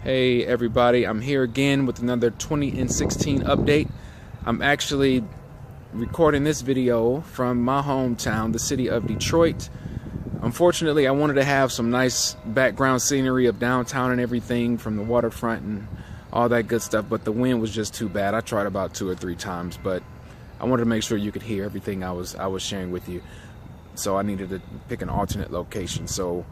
Hey everybody, I'm here again with another 2016 update. I'm actually recording this video from my hometown, the city of Detroit. Unfortunately, I wanted to have some nice background scenery of downtown and everything from the waterfront and all that good stuff, but the wind was just too bad. I tried about 2 or 3 times, but I wanted to make sure you could hear everything I was sharing with you. So I needed to pick an alternate location. So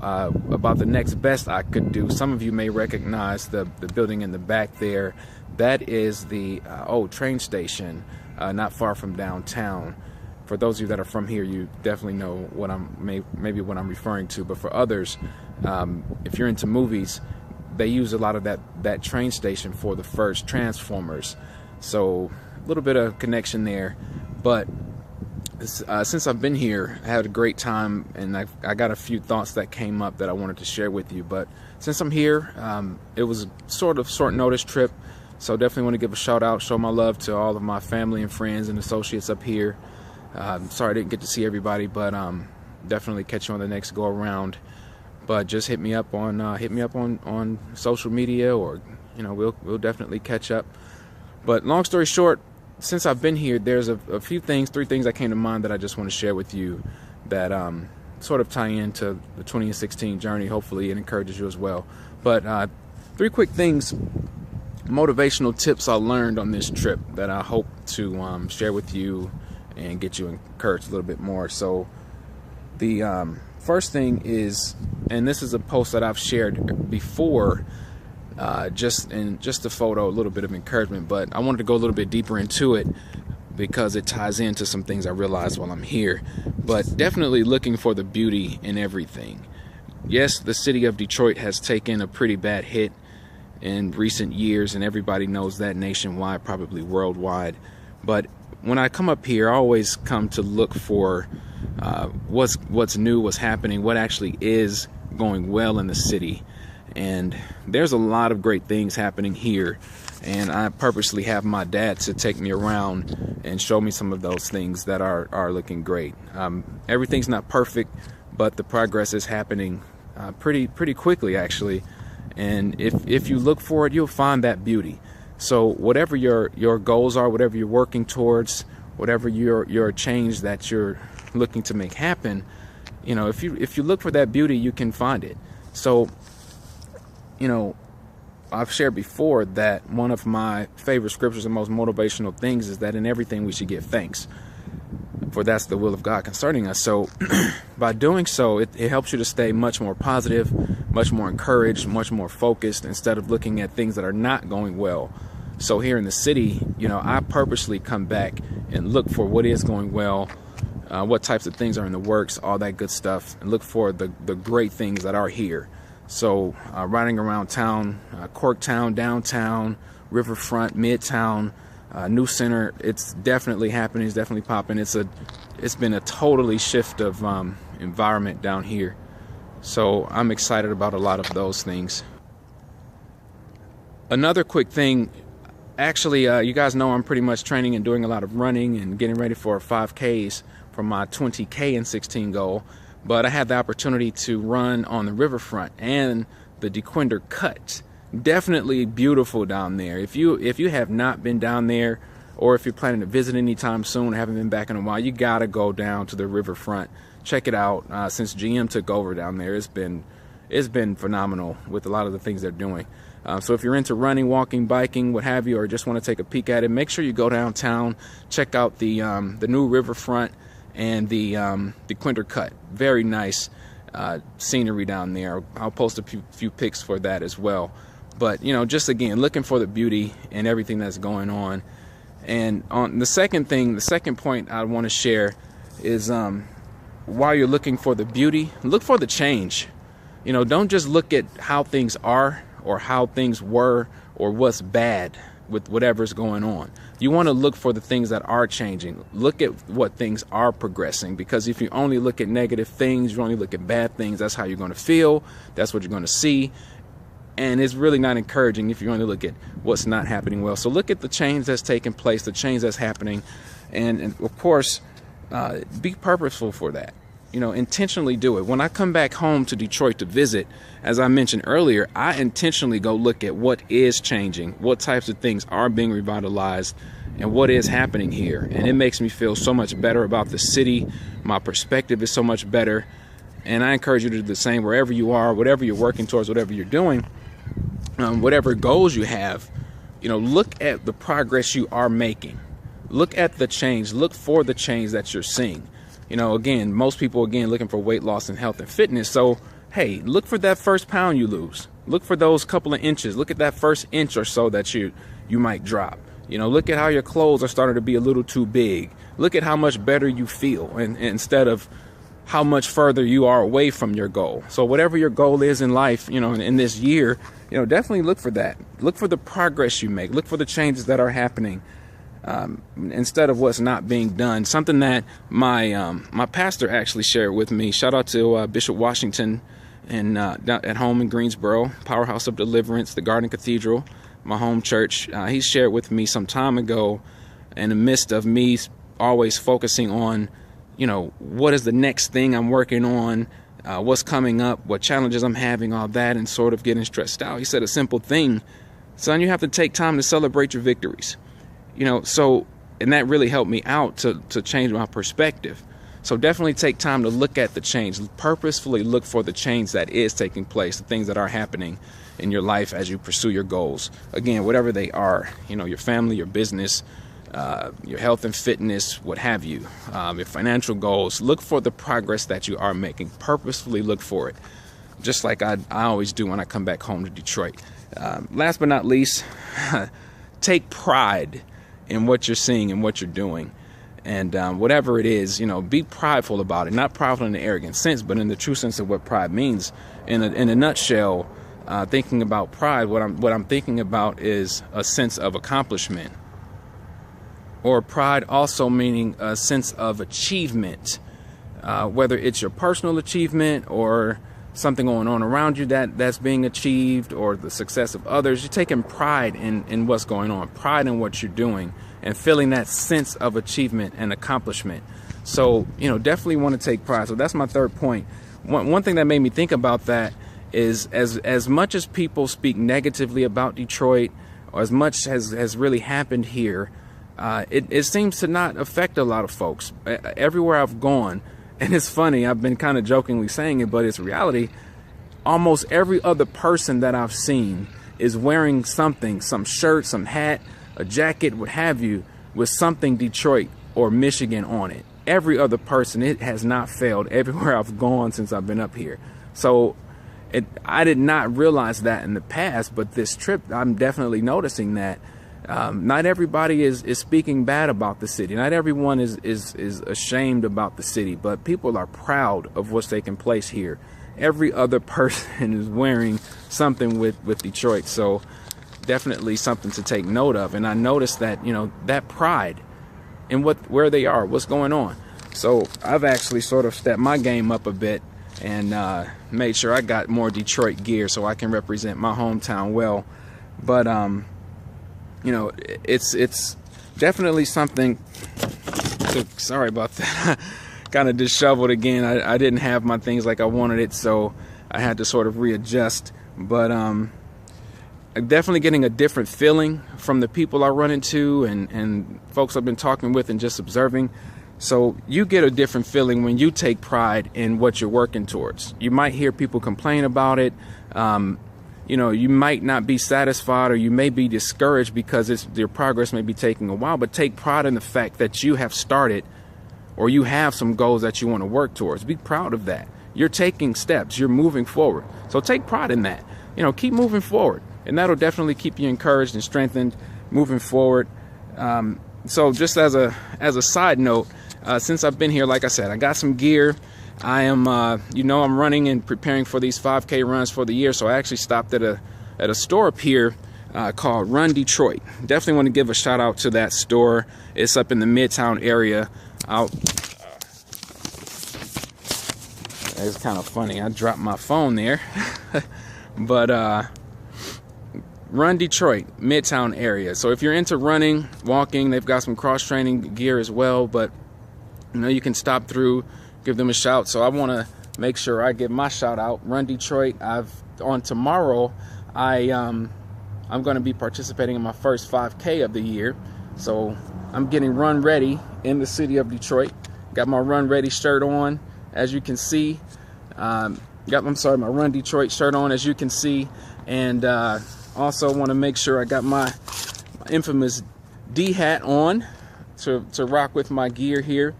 about the next best I could do, some of you may recognize the building in the back there. That is the old train station, not far from downtown. For those of you that are from here, you definitely know what maybe what I'm referring to. But for others, if you're into movies, they use a lot of that train station for the first Transformers. So a little bit of connection there. But since I've been here, I had a great time, and I got a few thoughts that came up that I wanted to share with you. But since I'm here, it was sort of short notice trip, so definitely want to give a shout out, show my love to all of my family and friends and associates up here. Sorry I didn't get to see everybody, but definitely catch you on the next go around. But just hit me up on social media, or we'll definitely catch up. But long story short, since I've been here, there's a few things, 3 things that came to mind that I just want to share with you that sort of tie into the 2016 journey. Hopefully it encourages you as well. But 3 quick things, motivational tips I learned on this trip that I hope to share with you and get you encouraged a little bit more. So the first thing is, and this is a post that I've shared before, just a photo, a little bit of encouragement, but I wanted to go a little bit deeper into it because it ties into some things I realized while I'm here. But definitely looking for the beauty in everything. Yes, the city of Detroit has taken a pretty bad hit in recent years, and everybody knows that nationwide, probably worldwide. But when I come up here, I always come to look for what's new, what's happening, what actually is going well in the city. And there's a lot of great things happening here, and I purposely have my dad to take me around and show me some of those things that are looking great. Everything's not perfect, but the progress is happening pretty quickly, actually. And if you look for it, you'll find that beauty. So whatever your goals are, whatever you're working towards, whatever your change that you're looking to make happen, if you look for that beauty, you can find it. So I've shared before that one of my favorite scriptures and most motivational things is that in everything we should give thanks, for that's the will of God concerning us. So by doing so, it helps you to stay much more positive, much more encouraged, much more focused, instead of looking at things that are not going well. So here in the city, I purposely come back and look for what is going well, what types of things are in the works, all that good stuff, and look for the great things that are here. So riding around town, Corktown, downtown, Riverfront, Midtown, New Center, it's definitely happening. It's definitely popping. It's been a totally shift of environment down here. So I'm excited about a lot of those things. Another quick thing, actually, you guys know I'm pretty much training and doing a lot of running and getting ready for 5Ks for my 20K in 16 goal. But I had the opportunity to run on the riverfront and the DeQuinder Cut. Definitely beautiful down there. If you have not been down there, or if you're planning to visit anytime soon or haven't been back in a while, you gotta go down to the riverfront. Check it out. Since GM took over down there, it's been phenomenal with a lot of the things they're doing. So if you're into running, walking, biking, what have you, or just want to take a peek at it, make sure you go downtown, check out the new riverfront and the DeQuinder Cut. Very nice scenery down there. I'll post a few pics for that as well. But just again, looking for the beauty in everything that's going on. And on the second point I want to share is while you're looking for the beauty, look for the change. Don't just look at how things are or how things were or what's bad with whatever's going on. You want to look for the things that are changing. Look at what things are progressing, because if you only look at negative things, you only look at bad things, that's how you're going to feel, that's what you're going to see, and it's really not encouraging if you only look at what's not happening well. So look at the change that's taking place, the change that's happening, and of course be purposeful for that. intentionally do it. When I come back home to Detroit to visit, as I mentioned earlier, I intentionally go look at what is changing, what types of things are being revitalized, and what is happening here. And it makes me feel so much better about the city. My perspective is so much better. And I encourage you to do the same wherever you are, whatever you're working towards, whatever you're doing, whatever goals you have. Look at the progress you are making. Look at the change. Look for the change that you're seeing. Again, most people, looking for weight loss and health and fitness. So, hey, look for that first pound you lose. Look for those couple of inches. Look at that first inch or so that you might drop. Look at how your clothes are starting to be a little too big. Look at how much better you feel, and instead of how much further you are away from your goal. So whatever your goal is in life, in this year, definitely look for that. Look for the progress you make. Look for the changes that are happening. Instead of what's not being done. Something that my pastor actually shared with me. Shout out to Bishop Washington and at home in Greensboro, Powerhouse of Deliverance, the Garden Cathedral, my home church. He shared with me some time ago, in the midst of me always focusing on, what is the next thing I'm working on, what's coming up, what challenges I'm having, all that, and sort of getting stressed out. He said a simple thing: son, you have to take time to celebrate your victories. And that really helped me out to change my perspective. So definitely take time to look at the change, purposefully look for the change that is taking place, the things that are happening in your life as you pursue your goals. Again, whatever they are, your family, your business, your health and fitness, what have you, your financial goals. Look for the progress that you are making. Purposefully look for it, just like I always do when I come back home to Detroit. Last but not least, take pride in what you're seeing and what you're doing. And whatever it is, be prideful about it. Not prideful in the arrogant sense, but in the true sense of what pride means. In a nutshell, thinking about pride, what I'm thinking about is a sense of accomplishment. Or pride also meaning a sense of achievement, whether it's your personal achievement or something going on around you that's being achieved, or the success of others. You're taking pride in what's going on, pride in what you're doing, and feeling that sense of achievement and accomplishment. So, definitely want to take pride. So that's my third point. One thing that made me think about that is as much as people speak negatively about Detroit, or as much has really happened here, it seems to not affect a lot of folks. Everywhere I've gone, and it's funny, I've been kind of jokingly saying it, but it's reality. Almost every other person that I've seen is wearing something, some shirt, some hat, a jacket, what have you, with something Detroit or Michigan on it. Every other person, it has not failed everywhere I've gone since I've been up here. So I did not realize that in the past, but this trip, I'm definitely noticing that. Not everybody is speaking bad about the city. Not everyone is ashamed about the city, but people are proud of what's taking place here. Every other person is wearing something with Detroit. So definitely something to take note of. And I noticed that, that pride in where they are, what's going on. So I've actually sort of stepped my game up a bit and made sure I got more Detroit gear so I can represent my hometown well. But it's definitely something sorry about that. Kind of disheveled again. I didn't have my things like I wanted it, so I had to sort of readjust. But I'm definitely getting a different feeling from the people I run into and folks I've been talking with and just observing. So you get a different feeling when you take pride in what you're working towards. You might hear people complain about it. You might not be satisfied, or you may be discouraged because your progress may be taking a while, but take pride in the fact that you have started, or you have some goals that you want to work towards. Be proud of that. You're taking steps, you're moving forward. So take pride in that. Keep moving forward, and that'll definitely keep you encouraged and strengthened moving forward. So just as a side note, since I've been here, like I said, I got some gear. I am, I'm running and preparing for these 5K runs for the year. So I actually stopped at a store up here called Run Detroit. Definitely want to give a shout out to that store. It's up in the Midtown area. It's kind of funny. I dropped my phone there, but Run Detroit, Midtown area. So if you're into running, walking, they've got some cross training gear as well. But you can stop through, give them a shout. So I want to make sure I give my shout out. Run Detroit. On tomorrow, I'm going to be participating in my first 5K of the year. So I'm getting Run Ready in the city of Detroit. Got my Run Ready shirt on, as you can see. My Run Detroit shirt on, as you can see. And also want to make sure I got my infamous D hat on to rock with my gear here.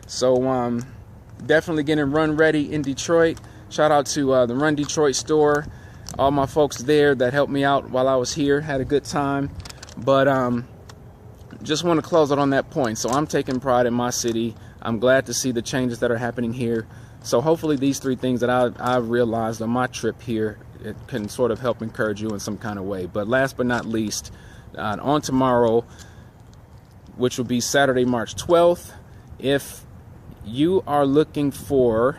So definitely getting Run Ready in Detroit. Shout out to the Run Detroit store, all my folks there that helped me out while I was here. Had a good time. But just want to close out on that point. So I'm taking pride in my city. I'm glad to see the changes that are happening here. So hopefully these 3 things that I realized on my trip here, it can sort of help encourage you in some kind of way. But last but not least, on tomorrow, which will be Saturday, March 12th, if you are looking for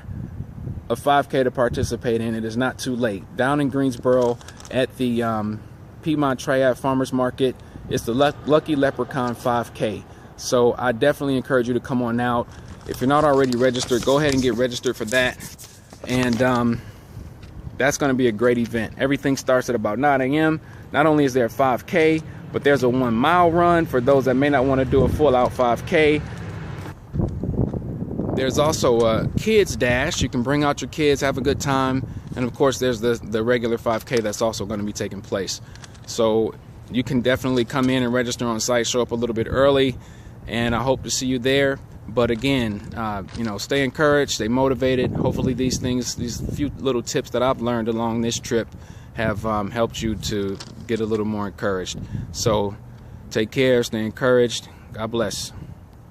a 5K to participate in, it is not too late. Down in Greensboro at the Piedmont Triad Farmers Market, it's the Lucky Leprechaun 5K. So I definitely encourage you to come on out. If you're not already registered, go ahead and get registered for that. And that's going to be a great event. Everything starts at about 9 a.m. Not only is there a 5K, but there's a 1 mile run for those that may not want to do a full out 5K. There's also a kids dash. You can bring out your kids, have a good time. And of course, there's the regular 5K that's also going to be taking place. So you can definitely come in and register on site, show up a little bit early, and I hope to see you there. But again, stay encouraged, stay motivated. Hopefully these few little tips that I've learned along this trip have helped you to get a little more encouraged. So take care, stay encouraged. God bless.